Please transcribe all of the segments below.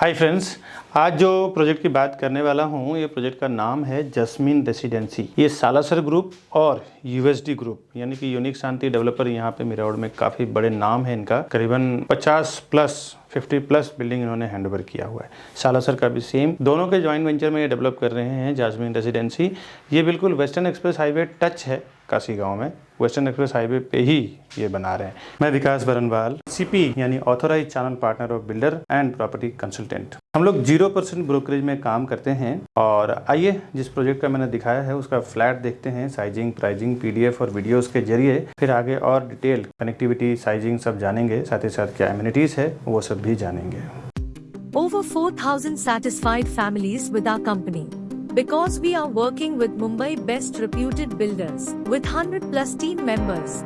Hi friends, आज जो project की बात करने वाला हूँ ये प्रोजेक्ट का नाम है जैस्मीन रेसिडेंसी। ये सालासर ग्रुप और यूएसडी ग्रुप यानी कि यूनिक शांति डेवलपर यहाँ पे मिरावड में काफ़ी बड़े नाम है इनका। करीबन 50 प्लस बिल्डिंग इन्होंने हैंडओवर किया हुआ है। सालासर का भी सेम, दोनों के जॉइंट वेंचर में ये डेवलप कर रहे हैं जैस्मीन रेसिडेंसी। ये बिल्कुल वेस्टर्न एक्सप्रेस हाईवे टच है काशी गांव में, वेस्टर्न एक्सप्रेस हाईवे पे ही ये बना रहे हैं। मैं विकास बरनवाल, सीपी यानी authorize channel partner of builder and property consultant. हम लोग 0% ब्रोकरेज में काम करते हैं। और आइए जिस प्रोजेक्ट का मैंने दिखाया है उसका फ्लैट देखते हैं, साइजिंग, प्राइजिंग, पीडीएफ और वीडियोस के जरिए। फिर आगे और डिटेल कनेक्टिविटी, साइजिंग सब जानेंगे, साथ ही साथ क्या एमिनिटीज है वो सब भी जानेंगे। Over 4,000 satisfied families with our company. Because we are working with Mumbai best reputed builders with 100 plus team members.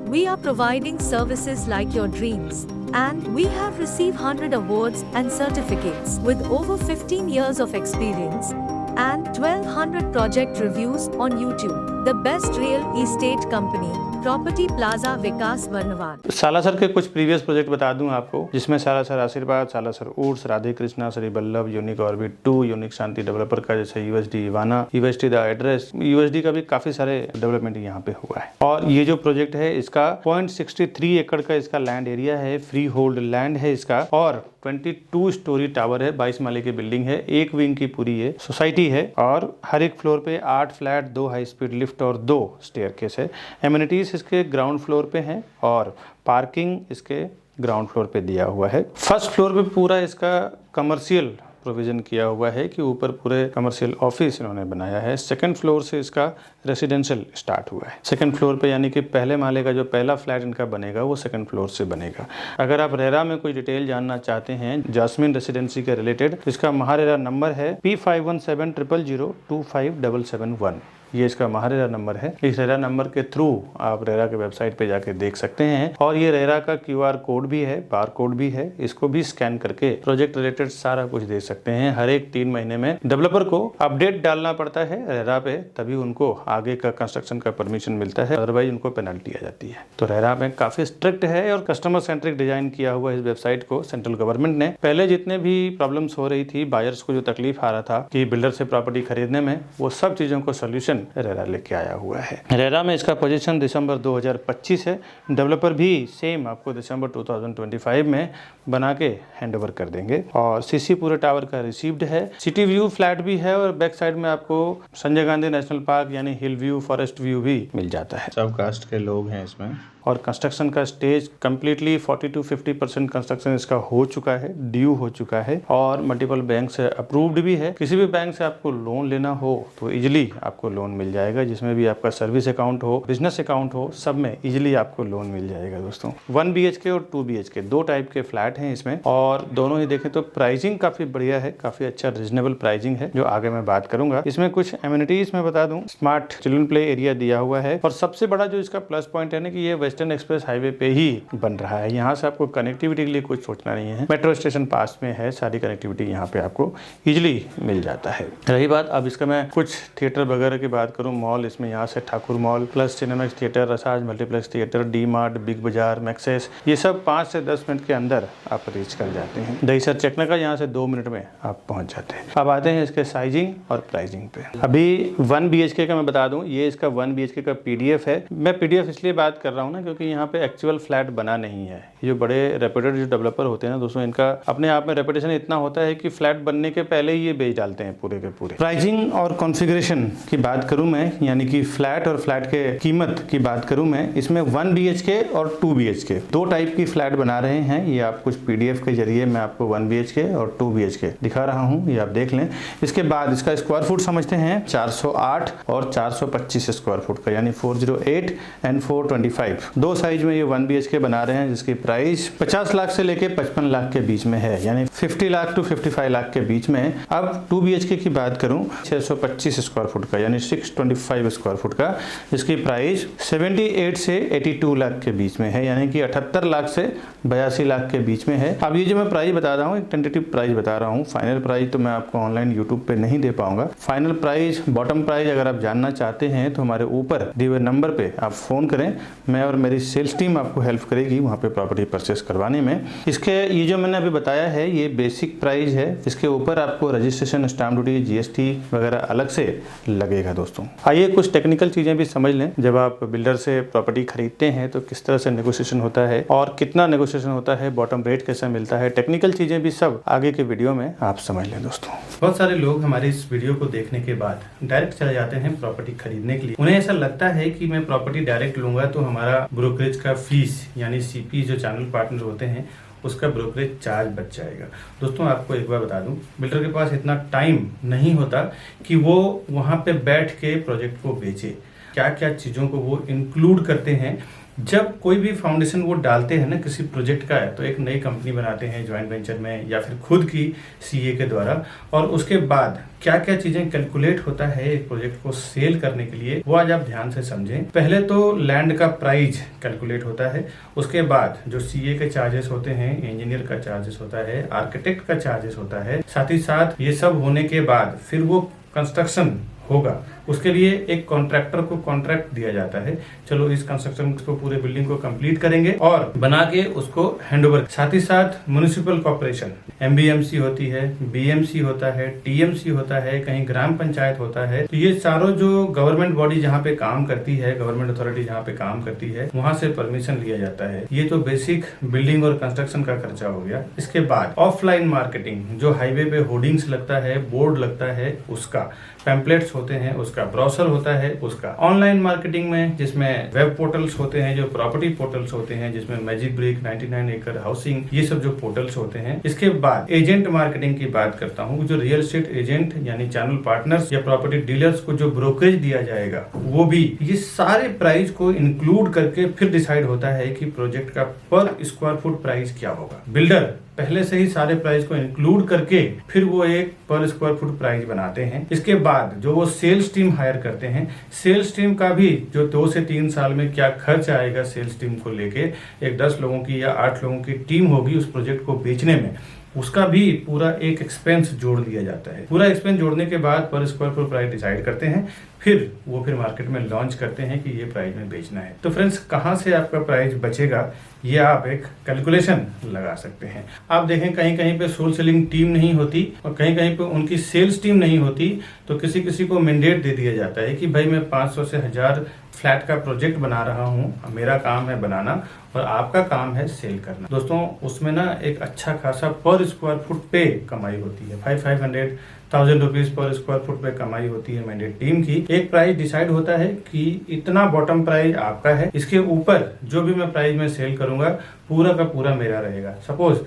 We are providing services like your dreams. And we have received 100 awards and certificates with over 15 years of experience and 1200 project reviews on YouTube. The best real estate company, property plaza Vikas Barnwal. Salasar के कुछ previous project बता दूं आपको, जिसमें Salasar Aashirwad, Salasar Urs, Radhe Krishna, Shri Ballabh, Unique Orbit 2, Unique Shanti developer का जैसे USD Ivana, USD the address, USD का भी काफी सारे डेवलपमेंट यहाँ पे हुआ है। और ये जो प्रोजेक्ट है इसका 0.63 एकड़ का इसका लैंड एरिया है, फ्री होल्ड लैंड है इसका, और 22 स्टोरी टावर है, 22 माले की बिल्डिंग है, एक विंग की पूरी ये सोसाइटी है। और हर एक फ्लोर पे 8 फ्लैट, 2 हाई स्पीड लिफ्ट और 2 स्टेयरकेस है। एमिनिटीज इसके ग्राउंड फ्लोर पे हैं और पार्किंग इसके ग्राउंड फ्लोर पे दिया हुआ है। फर्स्ट फ्लोर पे पूरा इसका कमर्शियल प्रोविजन किया हुआ है कि ऊपर पूरे कमर्शियल ऑफिस इन्होंने बनाया है। सेकंड फ्लोर से इसका रेसिडेंशियल स्टार्ट हुआ है। सेकंड फ्लोर पे यानी कि पहले माले का जो पहला फ्लैट इनका बनेगा वो सेकंड फ्लोर से बनेगा। अगर आप रेरा में कोई डिटेल जानना चाहते हैं जैस्मीन रेसिडेंसी के रिलेटेड, तो इसका महारेरा नंबर है P5170025771। ये इसका महारेरा नंबर है। इस रेरा नंबर के थ्रू आप रेरा के वेबसाइट पे जाके देख सकते हैं। और ये रेरा का QR कोड भी है, बार कोड भी है, इसको भी स्कैन करके प्रोजेक्ट रिलेटेड सारा कुछ देख सकते हैं। हर एक 3 महीने में डेवलपर को अपडेट डालना पड़ता है रेरा पे, तभी उनको आगे का कंस्ट्रक्शन का परमिशन मिलता है, अदरवाइज उनको पेनल्टी आ जाती है। तो रेरा में काफी स्ट्रिक्ट है और कस्टमर सेंट्रिक डिजाइन किया हुआ इस वेबसाइट को सेंट्रल गवर्नमेंट ने। पहले जितने भी प्रॉब्लम्स हो रही थी, बायर्स को जो तकलीफ आ रहा था कि बिल्डर से प्रॉपर्टी खरीदने में, वो सब चीजों को सोल्यूशन रेरा लेके आया हुआ है। रेरा में इसका पोजीशन दिसंबर 2025 है। डेवलपर भी सेम आपको दिसंबर 2025 में बना के हैंडओवर कर देंगे। और सीसी पूरे टावर का रिसीव्ड है। सिटी व्यू फ्लैट भी है और बैक साइड में आपको संजय गांधी नेशनल पार्क यानी हिल व्यू, फॉरेस्ट व्यू भी मिल जाता है। सब कास्ट के लोग हैं इसमें। और कंस्ट्रक्शन का स्टेज कम्प्लीटली 40 to 50% कंस्ट्रक्शन इसका हो चुका है, ड्यू हो चुका है और मल्टीपल बैंक से अप्रूव्ड भी है। किसी भी बैंक से आपको लोन लेना हो तो इजिली आपको लोन मिल जाएगा, जिसमें भी आपका सर्विस अकाउंट हो, बिजनेस अकाउंट हो, सब में इजिली आपको लोन मिल जाएगा दोस्तों। 1 BHK और 2 BHK 2 टाइप के फ्लैट हैं इसमें। और दोनों ही देखें तो प्राइसिंग काफी बढ़िया है, काफी अच्छा रीजनेबल प्राइसिंग है, जो आगे मैं बात करूंगा। इसमें कुछ एमिनिटीज मैं बता दूं, स्मार्ट चिल्ड्रन प्ले एरिया दिया हुआ है। और सबसे बड़ा जो इसका प्लस पॉइंट है ना कि ये वेस्टर्न एक्सप्रेस हाईवे पे ही बन रहा है। यहाँ से आपको कनेक्टिविटी के लिए कुछ सोचना नहीं है, मेट्रो स्टेशन पास में है, सारी कनेक्टिविटी यहाँ पे आपको इजिली मिल जाता है। रही बात अब इसका मैं कुछ थिएटर वगैरह की बात करूँ, मॉल इसमें यहाँ से Thakur mall plus Cinemax theatre, रसाज multiplex theatre, D mart, big बाजार, मैक्सेस, ये सब 5 से 10 मिनट के अंदर आप रीच कर जाते हैं। दहीसर चकना का यहाँ से 2 मिनट में आप पहुँच जाते हैं। अब आते हैं इसके साइजिंग और प्राइसिंग पे। अभी 1 BHK का मैं बता दूं, ये इसका 1 BHK का PDF है। मैं PDF इसलिए बात कर रहा हूँ ना क्योंकि यहाँ पे एक्चुअल फ्लैट बना नहीं है। ये जो बड़े रेप्यूटेड जो डेवलपर होते हैं ना दोस्तों, इनका अपने आप में रेपुटेशन इतना होता है कि फ्लैट बनने के पहले ही ये बेच डालते हैं पूरे के पूरे। प्राइसिंग और कॉन्फ़िगरेशन की बात करूं मैं, यानी कि फ्लैट और फ्लैट के कीमत की बात करूं मैं, इसमें 1 BHK और 2 BHK 2 टाइप की फ्लैट बना रहे हैं। ये आप कुछ PDF के जरिए मैं आपको 1 BHK और 2 BHK दिखा रहा हूँ, ये आप देख लें। इसके बाद इसका स्क्वायर फुट समझते हैं 408 और 425 स्क्वायर फुट का, यानी 408 एंड 425 दो साइज में ये 1 BHK बना रहे हैं, जिसकी प्राइस 50 लाख से लेके 55 लाख के बीच में है, यानी 50 लाख टू 55 लाख के बीच में। अब 2 BHK की बात करूं 625 स्क्वायर फुट का, यानी 625 स्क्वायर फुट का, जिसकी प्राइस 78 से 82 लाख के बीच में है, यानी कि 78 लाख से 82 लाख के बीच में है। अब ये जो मैं प्राइस बता रहा हूँ एक टेंटेटिव प्राइस बता रहा हूँ, फाइनल प्राइस तो मैं आपको ऑनलाइन यूट्यूब पे नहीं दे पाऊंगा। फाइनल प्राइस, बॉटम प्राइस अगर आप जानना चाहते हैं तो हमारे ऊपर दिए हुए नंबर पे आप फोन करें, मैं और मेरी सेल्स टीम आपको हेल्प करेगी वहाँ पे प्रॉपर्टी परचेस करवाने में। इसके ये जो मैंने अभी बताया है ये बेसिक प्राइस है, इसके ऊपर आपको रजिस्ट्रेशन, स्टैम्प ड्यूटी, जीएसटी वगैरह अलग से लगेगा दोस्तों। आइए कुछ टेक्निकल चीज़ें भी समझ लें। जब आप बिल्डर से प्रॉपर्टी खरीदते हैं तो किस तरह से नेगोशिएशन होता है और कितना नेगोशिएशन होता है, बॉटम रेट कैसे मिलता है, टेक्निकल चीज़ें भी सब आगे के वीडियो में आप समझ लें दोस्तों। बहुत सारे लोग हमारे इस वीडियो को देखने के बाद डायरेक्ट चले जाते हैं प्रॉपर्टी खरीदने के लिए। उन्हें ऐसा लगता है कि मैं प्रॉपर्टी डायरेक्ट लूंगा तो हमारा ब्रोकरेज का फीस यानी सीपी जो चैनल पार्टनर होते हैं उसका ब्रोकरेज चार्ज बच जाएगा। दोस्तों आपको एक बार बता दूं, बिल्डर के पास इतना टाइम नहीं होता कि वो वहां पे बैठ के प्रोजेक्ट को बेचे। क्या क्या चीज़ों को वो इंक्लूड करते हैं। जब कोई भी फाउंडेशन वो डालते हैं ना किसी प्रोजेक्ट का है तो एक नई कंपनी बनाते हैं जॉइंट वेंचर में या फिर खुद की सीए के द्वारा, और उसके बाद क्या क्या चीजें कैलकुलेट होता है एक प्रोजेक्ट को सेल करने के लिए वो आज आप ध्यान से समझें। पहले तो लैंड का प्राइस कैलकुलेट होता है, उसके बाद जो सीए के चार्जेस होते हैं, इंजीनियर का चार्जेस होता है, आर्किटेक्ट का चार्जेस होता है, साथ ही साथ ये सब होने के बाद फिर वो कंस्ट्रक्शन होगा। उसके लिए एक कॉन्ट्रैक्टर को कॉन्ट्रैक्ट दिया जाता है, चलो इस कंस्ट्रक्शन को पूरे बिल्डिंग को कंप्लीट करेंगे और बना के उसको हैंडओवर। साथ ही साथ म्युनिसिपल कॉर्पोरेशन, एमबीएमसी होती है, बीएमसी होता है, टीएमसी होता है, कहीं ग्राम पंचायत होता है। तो ये सारों जो गवर्नमेंट बॉडी जहाँ पे काम करती है, गवर्नमेंट अथॉरिटी जहाँ पे काम करती है, वहां से परमिशन लिया जाता है। ये तो बेसिक बिल्डिंग और कंस्ट्रक्शन का खर्चा हो गया। इसके बाद ऑफलाइन मार्केटिंग, जो हाईवे पे होर्डिंग्स लगता है, बोर्ड लगता है उसका, पैम्पलेट्स होते हैं उसका, ब्रोशर होता है उसका। ऑनलाइन मार्केटिंग में जिसमें वेब पोर्टल्स होते हैं, जो प्रॉपर्टी पोर्टल्स होते हैं, जिसमें मैजिक ब्रिक, 99 एकड़ हाउसिंग, ये सब जो पोर्टल्स होते हैं। इसके बाद एजेंट मार्केटिंग की बात करता हूँ, जो रियल एस्टेट एजेंट यानी चैनल पार्टनर्स या प्रॉपर्टी डीलर्स को जो ब्रोकरेज दिया जाएगा वो भी, ये सारे प्राइस को इंक्लूड करके फिर डिसाइड होता है कि प्रोजेक्ट का पर स्क्वायर फुट प्राइस क्या होगा। बिल्डर पहले से ही सारे प्राइस को इंक्लूड करके फिर वो एक पर स्क्वायर फुट प्राइस बनाते हैं। इसके बाद जो वो सेल्स टीम हायर करते हैं, सेल्स टीम का भी जो 2 से 3 साल में क्या खर्च आएगा सेल्स टीम को लेके, एक 10 लोगों की या 8 लोगों की टीम होगी उस प्रोजेक्ट को बेचने में, उसका भी पूरा एक एक्सपेंस जोड़ दिया जाता है। पूरा एक्सपेंस जोड़ने के बाद पर स्क्वायर फुट प्राइस डिसाइड करते हैं, फिर वो मार्केट में लॉन्च करते हैं कि ये प्राइस में बेचना है। तो फ्रेंड्स कहाँ से आपका प्राइस बचेगा ये आप एक कैलकुलेशन लगा सकते हैं। आप देखें कहीं कहीं पे सोल सेलिंग टीम नहीं होती और कहीं कहीं पे उनकी सेल्स टीम नहीं होती, तो किसी किसी को मैंडेट दे दिया जाता है कि भाई मैं 500 से 1000 फ्लैट का प्रोजेक्ट बना रहा हूँ, मेरा काम है बनाना और आपका काम है सेल करना। दोस्तों उसमें ना एक अच्छा खासा पर स्क्वायर फुट पे कमाई होती है, 500-1000 रुपीज पर स्क्वायर फुट पे कमाई होती है मैंडेट टीम की। एक प्राइस डिसाइड होता है कि इतना बॉटम प्राइस आपका है, इसके ऊपर जो भी मैं प्राइस में सेल करूंगा पूरा का पूरा मेरा रहेगा। सपोज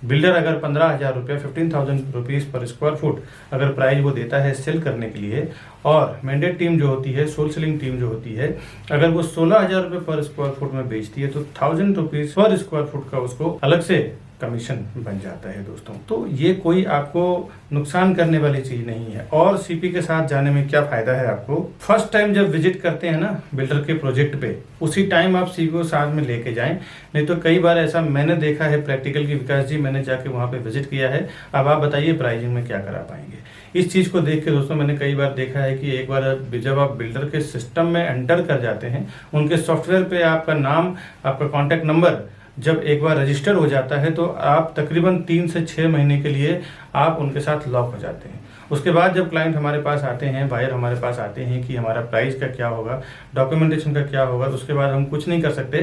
बिल्डर अगर 15,000 रुपया 15,000 रुपीज पर स्क्वायर फुट अगर प्राइस वो देता है सेल करने के लिए, और मैंडेट टीम जो होती है, सोल सेलिंग टीम जो होती है, अगर वो 16,000 रुपये पर स्क्वायर फुट में बेचती है तो 1000 रुपीज पर स्क्वायर फुट का उसको अलग से कमीशन बन जाता है दोस्तों। तो ये कोई आपको नुकसान करने वाली चीज नहीं है। और सीपी के साथ जाने में क्या फायदा है आपको, फर्स्ट टाइम जब विजिट करते हैं ना बिल्डर के प्रोजेक्ट पे, उसी टाइम आप सीपी को साथ में लेके जाएं। नहीं तो कई बार ऐसा मैंने देखा है प्रैक्टिकल की, विकास जी मैंने जाके वहां पे विजिट किया है, अब आप बताइए प्राइसिंग में क्या करा पाएंगे। इस चीज को देख के दोस्तों मैंने कई बार देखा है कि एक बार जब आप बिल्डर के सिस्टम में एंटर कर जाते हैं, उनके सॉफ्टवेयर पे आपका नाम, आपका कॉन्टेक्ट नंबर जब एक बार रजिस्टर हो जाता है तो आप तकरीबन 3 से 6 महीने के लिए आप उनके साथ लॉक हो जाते हैं। उसके बाद जब क्लाइंट हमारे पास आते हैं, बायर हमारे पास आते हैं कि हमारा प्राइस का क्या होगा, डॉक्यूमेंटेशन का क्या होगा, तो उसके बाद हम कुछ नहीं कर सकते,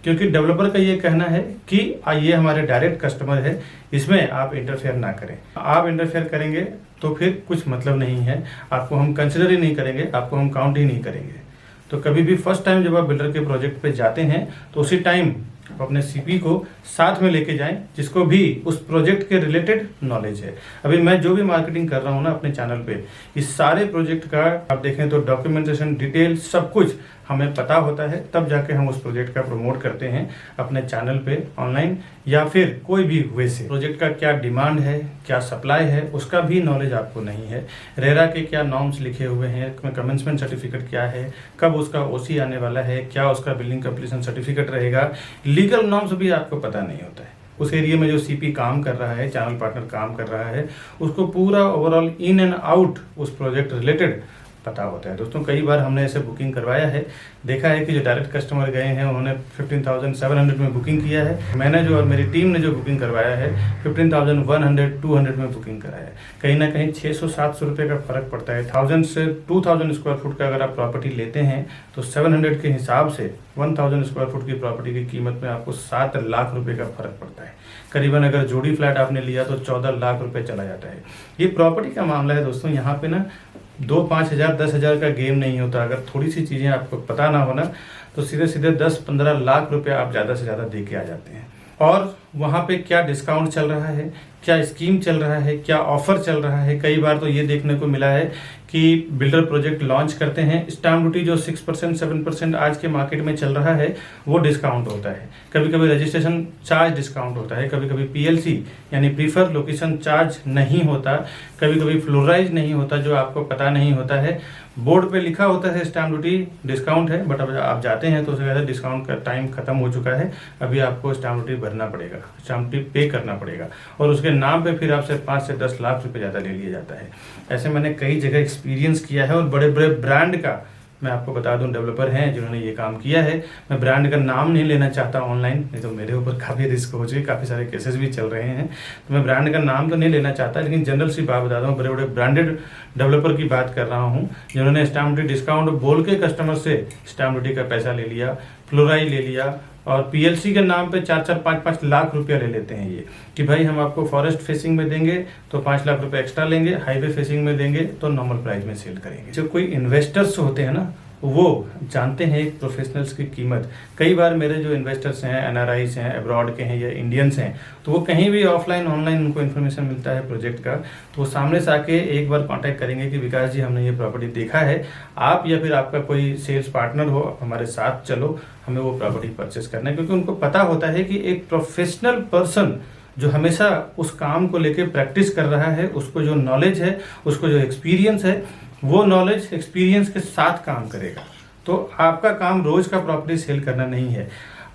क्योंकि डेवलपर का ये कहना है कि ये हमारे डायरेक्ट कस्टमर है, इसमें आप इंटरफेयर ना करें। आप इंटरफेयर करेंगे तो फिर कुछ मतलब नहीं है, आपको हम कंसिडर ही नहीं करेंगे, आपको हम काउंट ही नहीं करेंगे। तो कभी भी फर्स्ट टाइम जब आप बिल्डर के प्रोजेक्ट पे जाते हैं तो उसी टाइम आप अपने सीपी को साथ में लेके जाएं, जिसको भी उस प्रोजेक्ट के रिलेटेड नॉलेज है। अभी मैं जो भी मार्केटिंग कर रहा हूँ ना अपने चैनल पे, इस सारे प्रोजेक्ट का आप देखें तो डॉक्यूमेंटेशन, डिटेल सब कुछ हमें पता होता है, तब जाके हम उस प्रोजेक्ट का प्रमोट करते हैं अपने चैनल पे ऑनलाइन या फिर कोई भी वे से। प्रोजेक्ट का क्या डिमांड है, क्या सप्लाई है, उसका भी नॉलेज आपको नहीं है। रेरा के क्या नॉर्म्स लिखे हुए हैं, कमेंसमेंट सर्टिफिकेट क्या है, कब उसका ओसी आने वाला है, क्या उसका बिल्डिंग कंप्लीशन सर्टिफिकेट रहेगा, लीगल नॉर्म्स भी आपको पता नहीं होता है। उस एरिया में जो सीपी काम कर रहा है, चैनल पार्टनर काम कर रहा है, उसको पूरा ओवरऑल इन एंड आउट उस प्रोजेक्ट रिलेटेड पता होता है। दोस्तों कई बार हमने ऐसे बुकिंग करवाया है, देखा है कि जो डायरेक्ट कस्टमर गए हैं उन्होंने 15,700 में बुकिंग किया है। मैंने जो और मेरी टीम ने जो बुकिंग करवाया है 15,100 200 में बुकिंग कराया है। कहीं ना कहीं 600-700 रुपये का फर्क पड़ता है। 1000 से 2000 स्क्वायर फुट का अगर आप प्रॉपर्टी लेते हैं तो 700 के हिसाब से 1000 स्क्वायर फुट की प्रॉपर्टी की कीमत में आपको 7 लाख रुपए का फर्क पड़ता है। करीबन अगर जोड़ी फ्लैट आपने लिया तो 14 लाख रुपए चला जाता है। ये प्रॉपर्टी का मामला है दोस्तों। यहाँ पे ना 2-5 हज़ार 10 हज़ार का गेम नहीं होता। अगर थोड़ी सी चीज़ें आपको पता ना हो ना तो सीधे सीधे 10-15 लाख रुपए आप ज़्यादा से ज़्यादा दे के आ जाते हैं। और वहाँ पे क्या डिस्काउंट चल रहा है, क्या स्कीम चल रहा है, क्या ऑफर चल रहा है। कई बार तो ये देखने को मिला है कि बिल्डर प्रोजेक्ट लॉन्च करते हैं, स्टैम्प ड्यूटी जो 6% 7% आज के मार्केट में चल रहा है वो डिस्काउंट होता है। कभी कभी रजिस्ट्रेशन चार्ज डिस्काउंट होता है, कभी कभी PLC यानी प्रीफर लोकेशन चार्ज नहीं होता, कभी कभी फ्लोराइज नहीं होता जो आपको पता नहीं होता है। बोर्ड पे लिखा होता है स्टैम्प ड्यूटी डिस्काउंट है, बट अब आप जाते हैं तो उससे ज़्यादा डिस्काउंट का टाइम खत्म हो चुका है। अभी आपको स्टैम्प ड्यूटी भरना पड़ेगा, स्टैम्प ड्यूटी पे करना पड़ेगा और उसके नाम पे फिर आपसे 5 से 10 लाख रुपए ज़्यादा ले लिया जाता है। ऐसे मैंने कई जगह एक्सपीरियंस किया है और बड़े बड़े ब्रांड का मैं आपको बता दूं डेवलपर हैं जिन्होंने ये काम किया है। मैं ब्रांड का नाम नहीं लेना चाहता ऑनलाइन, नहीं तो मेरे ऊपर काफ़ी रिस्क हो चुकी, काफ़ी सारे केसेस भी चल रहे हैं, तो मैं ब्रांड का नाम तो नहीं लेना चाहता। लेकिन जनरल सी बात बताता हूँ, बड़े बड़े ब्रांडेड डेवलपर की बात कर रहा हूँ जिन्होंने स्टैम्प ड्यूटी डिस्काउंट बोल के कस्टमर से स्टैम्प ड्यूटी का पैसा ले लिया, फ्लोराई ले लिया और PLC के नाम पे 4-4 5-5 लाख रुपया ले लेते हैं ये कि भाई हम आपको फॉरेस्ट फेसिंग में देंगे तो 5 लाख रुपए एक्स्ट्रा लेंगे, हाईवे फेसिंग में देंगे तो नॉर्मल प्राइस में सेल करेंगे। जो कोई इन्वेस्टर्स होते हैं ना वो जानते हैं एक प्रोफेशनल्स की कीमत। कई बार मेरे जो इन्वेस्टर्स हैं NRIs हैं, अब्रॉड के हैं या इंडियंस हैं, तो वो कहीं भी ऑफलाइन ऑनलाइन उनको इन्फॉर्मेशन मिलता है प्रोजेक्ट का, तो वो सामने से आके एक बार कांटेक्ट करेंगे कि विकास जी हमने ये प्रॉपर्टी देखा है, आप या फिर आपका कोई सेल्स पार्टनर हो हमारे साथ चलो, हमें वो प्रॉपर्टी परचेस करना है। क्योंकि उनको पता होता है कि एक प्रोफेशनल पर्सन जो हमेशा उस काम को लेके प्रैक्टिस कर रहा है, उसको जो नॉलेज है, उसको जो एक्सपीरियंस है, वो नॉलेज एक्सपीरियंस के साथ काम करेगा। तो आपका काम रोज का प्रॉपर्टी सेल करना नहीं है।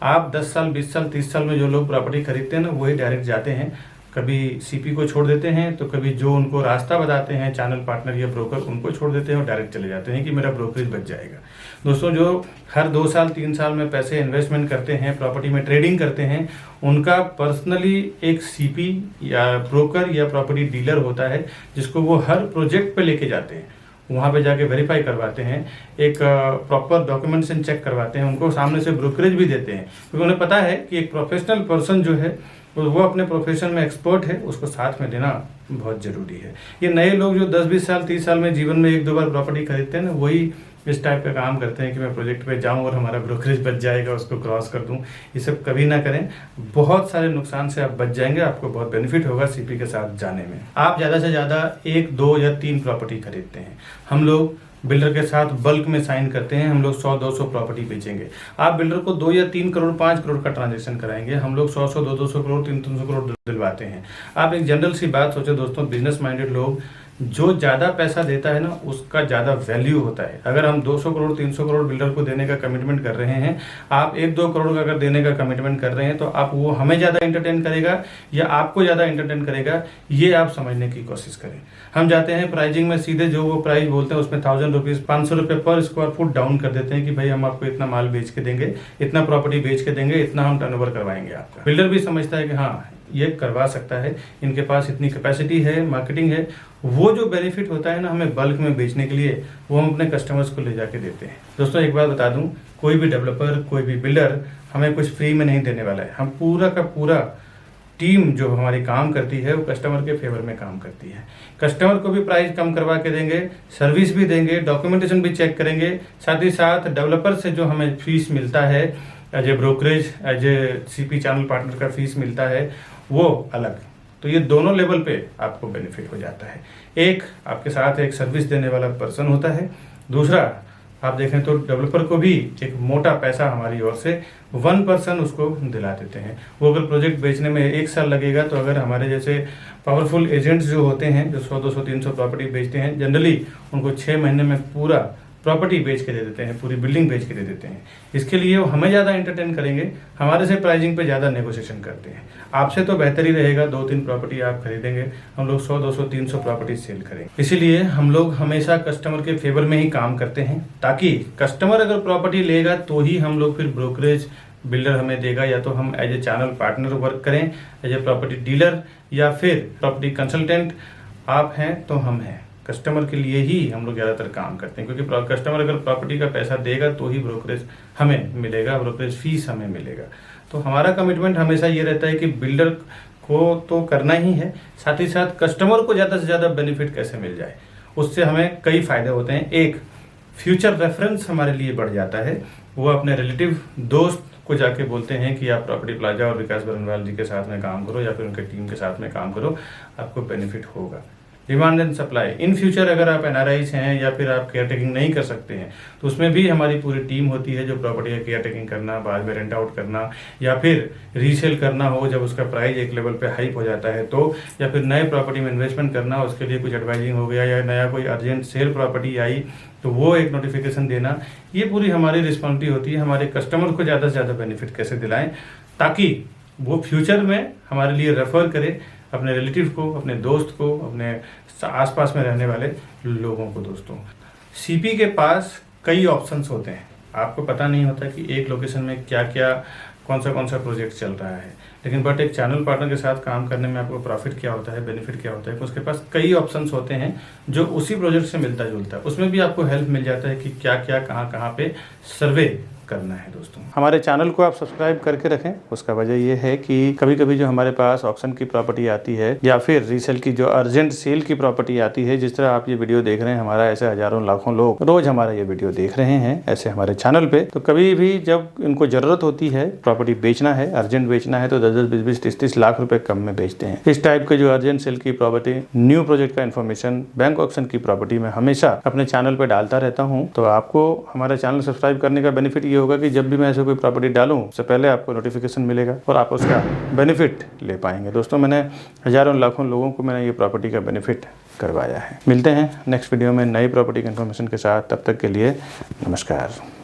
आप 10 साल 20 साल 30 साल में जो लोग प्रॉपर्टी खरीदते हैं ना वही डायरेक्ट जाते हैं, कभी CP को छोड़ देते हैं तो कभी जो उनको रास्ता बताते हैं चैनल पार्टनर या ब्रोकर उनको छोड़ देते हैं और डायरेक्ट चले जाते हैं कि मेरा ब्रोकरेज बच जाएगा। दोस्तों जो हर 2 साल 3 साल में पैसे इन्वेस्टमेंट करते हैं, प्रॉपर्टी में ट्रेडिंग करते हैं, उनका पर्सनली एक CP या ब्रोकर या प्रॉपर्टी डीलर होता है जिसको वो हर प्रोजेक्ट पे लेके जाते हैं, वहाँ पे जाके वेरीफाई करवाते हैं, एक प्रॉपर डॉक्यूमेंटेशन चेक करवाते हैं, उनको सामने से ब्रोकरेज भी देते हैं क्योंकि उन्हें पता है कि एक प्रोफेशनल पर्सन जो है वो अपने प्रोफेशन में एक्सपर्ट है, उसको साथ में देना बहुत ज़रूरी है। ये नए लोग जो 10-20 साल 30 साल में जीवन में 1-2 बार प्रॉपर्टी खरीदते हैं ना वही इस टाइप का काम करते हैं कि मैं प्रोजेक्ट पे जाऊं और हमारा ब्रोकरेज बच जाएगा, उसको क्रॉस कर दूं। ये सब कभी ना करें, बहुत सारे नुकसान से आप बच जाएंगे, आपको बहुत बेनिफिट होगा CP के साथ जाने में। आप ज़्यादा से ज़्यादा 1, 2 या 3 प्रॉपर्टी खरीदते हैं। हम लोग बिल्डर के साथ बल्क में साइन करते हैं, हम लोग 100-200 प्रॉपर्टी बेचेंगे। आप बिल्डर को 2 या 3 करोड़ 5 करोड़ का ट्रांजेक्शन कराएंगे, हम लोग 100-100 200 करोड़ 300 करोड़ दिलवाते हैं। आप एक जनरल सी बात सोचो दोस्तों, बिजनेस माइंडेड लोग, जो ज़्यादा पैसा देता है ना उसका ज़्यादा वैल्यू होता है। अगर हम 200 करोड़ 300 करोड़ बिल्डर को देने का कमिटमेंट कर रहे हैं, आप 1-2 करोड़ का अगर देने का कमिटमेंट कर रहे हैं तो आप वो हमें ज़्यादा एंटरटेन करेगा या आपको ज़्यादा एंटरटेन करेगा, ये आप समझने की कोशिश करें। हम जाते हैं प्राइजिंग में सीधे जो वो प्राइस बोलते हैं उसमें 1000 रुपीज़ 500 रुपये पर स्क्वायर फुट डाउन कर देते हैं कि भाई हम आपको इतना माल बेच के देंगे, इतना प्रॉपर्टी बेच के देंगे, इतना हम टर्नओवर करवाएंगे आपका। बिल्डर भी समझता है कि हाँ ये करवा सकता है, इनके पास इतनी कैपेसिटी है, मार्केटिंग है। वो जो बेनिफिट होता है ना हमें बल्क में बेचने के लिए, वो हम अपने कस्टमर्स को ले जाके देते हैं। दोस्तों एक बात बता दूं, कोई भी डेवलपर, कोई भी बिल्डर हमें कुछ फ्री में नहीं देने वाला है। हम पूरा का पूरा टीम जो हमारी काम करती है वो कस्टमर के फेवर में काम करती है। कस्टमर को भी प्राइस कम करवा के देंगे, सर्विस भी देंगे, डॉक्यूमेंटेशन भी चेक करेंगे, साथ ही साथ डेवलपर से जो हमें फीस मिलता है as a brokerage, as a CP channel partner का फीस मिलता है वो अलग। तो ये दोनों लेवल पे आपको बेनिफिट हो जाता है। एक आपके साथ एक सर्विस देने वाला पर्सन होता है, दूसरा आप देखें तो डेवलपर को भी एक मोटा पैसा हमारी ओर से 1 पर्सन उसको दिला देते हैं। वो अगर प्रोजेक्ट बेचने में 1 साल लगेगा तो अगर हमारे जैसे पावरफुल एजेंट्स जो होते हैं जो 100, 200, 300 प्रॉपर्टी बेचते हैं, जनरली उनको 6 महीने में पूरा प्रॉपर्टी बेच के दे देते हैं, पूरी बिल्डिंग बेच के दे देते हैं। इसके लिए वो हमें ज़्यादा एंटरटेन करेंगे, हमारे से प्राइसिंग पे ज़्यादा नेगोशिएशन करते हैं। आपसे तो बेहतर ही रहेगा, 2-3 प्रॉपर्टी आप खरीदेंगे, हम लोग 100, 200, 300 प्रॉपर्टी सेल करेंगे। इसीलिए हम लोग हमेशा कस्टमर के फेवर में ही काम करते हैं, ताकि कस्टमर अगर प्रॉपर्टी लेगा तो ही हम लोग फिर ब्रोकरेज बिल्डर हमें देगा, या तो हम as a channel partner work करें, एज ए प्रॉपर्टी डीलर या फिर प्रॉपर्टी कंसल्टेंट आप हैं तो हम हैं। कस्टमर के लिए ही हम लोग ज़्यादातर काम करते हैं, क्योंकि कस्टमर अगर प्रॉपर्टी का पैसा देगा तो ही ब्रोकरेज हमें मिलेगा, ब्रोकरेज फीस हमें मिलेगा। तो हमारा कमिटमेंट हमेशा ये रहता है कि बिल्डर को तो करना ही है, साथ ही साथ कस्टमर को ज़्यादा से ज़्यादा बेनिफिट कैसे मिल जाए, उससे हमें कई फ़ायदे होते हैं। एक, फ्यूचर रेफरेंस हमारे लिए बढ़ जाता है। वो अपने रिलेटिव दोस्त को जाके बोलते हैं कि आप प्रॉपर्टी प्लाजा और विकास बरनवाल जी के साथ में काम करो या फिर उनके टीम के साथ में काम करो, आपको बेनिफिट होगा। Demand and supply, in future अगर आप एनआरआईज हैं या फिर आप केयर टेकिंग नहीं कर सकते हैं तो उसमें भी हमारी पूरी टीम होती है जो प्रॉपर्टी का केयर टेकिंग करना, बाद में रेंट आउट करना या फिर रीसेल करना हो जब उसका प्राइस एक लेवल पे हाइप हो जाता है तो, या फिर नए प्रॉपर्टी में इन्वेस्टमेंट करना, उसके लिए कुछ एडवाइजिंग हो गया या नया कोई अर्जेंट सेल प्रॉपर्टी आई तो वो एक नोटिफिकेशन देना, ये पूरी हमारी रिस्पॉन्सिबिलिटी होती है। हमारे कस्टमर को ज़्यादा से ज़्यादा बेनिफिट कैसे दिलाएं ताकि वो फ्यूचर में हमारे लिए रेफर करे अपने रिलेटिव को, अपने दोस्त को, अपने आसपास में रहने वाले लोगों को। दोस्तों, सीपी के पास कई ऑप्शंस होते हैं, आपको पता नहीं होता कि एक लोकेशन में क्या क्या कौन सा प्रोजेक्ट चल रहा है, लेकिन बट एक चैनल पार्टनर के साथ काम करने में आपको प्रॉफिट क्या होता है, बेनिफिट क्या होता है, उसके पास कई ऑप्शंस होते हैं जो उसी प्रोजेक्ट से मिलता जुलता है। उसमें भी आपको हेल्प मिल जाता है कि क्या क्या कहाँ पे सर्वे करना है। दोस्तों, हमारे चैनल को आप सब्सक्राइब करके रखें। उसका वजह यह है कि कभी कभी जो हमारे पास ऑप्शन की प्रॉपर्टी आती है या फिर रीसेल की जो अर्जेंट सेल की प्रॉपर्टी आती है, जिस तरह आप ये वीडियो देख रहे हैं, हमारा ऐसे हजारों लाखों लोग रोज हमारा ये वीडियो देख रहे हैं ऐसे हमारे चैनल पे, तो कभी भी जब इनको जरूरत होती है, प्रॉपर्टी बेचना है, अर्जेंट बेचना है, तो 10-10, 20-20, 30-30 लाख रुपए कम में बेचते हैं। इस टाइप के जो अर्जेंट सेल की प्रॉपर्टी, न्यू प्रोजेक्ट का इन्फॉर्मेशन, बैंक ऑप्शन की प्रॉपर्टी में हमेशा अपने चैनल पर डालता रहता हूँ। तो आपको हमारा चैनल सब्सक्राइब करने का बेनिफिट ये होगा कि जब भी मैं कोई प्रॉपर्टी डालूं उससे पहले आपको नोटिफिकेशन मिलेगा और आप उसका बेनिफिट ले पाएंगे। दोस्तों, मैंने हजारों लाखों लोगों को मैंने ये प्रॉपर्टी का बेनिफिट करवाया है। मिलते हैं नेक्स्ट वीडियो में नई प्रॉपर्टी की इन्फॉर्मेशन के साथ, तब तक के लिए नमस्कार।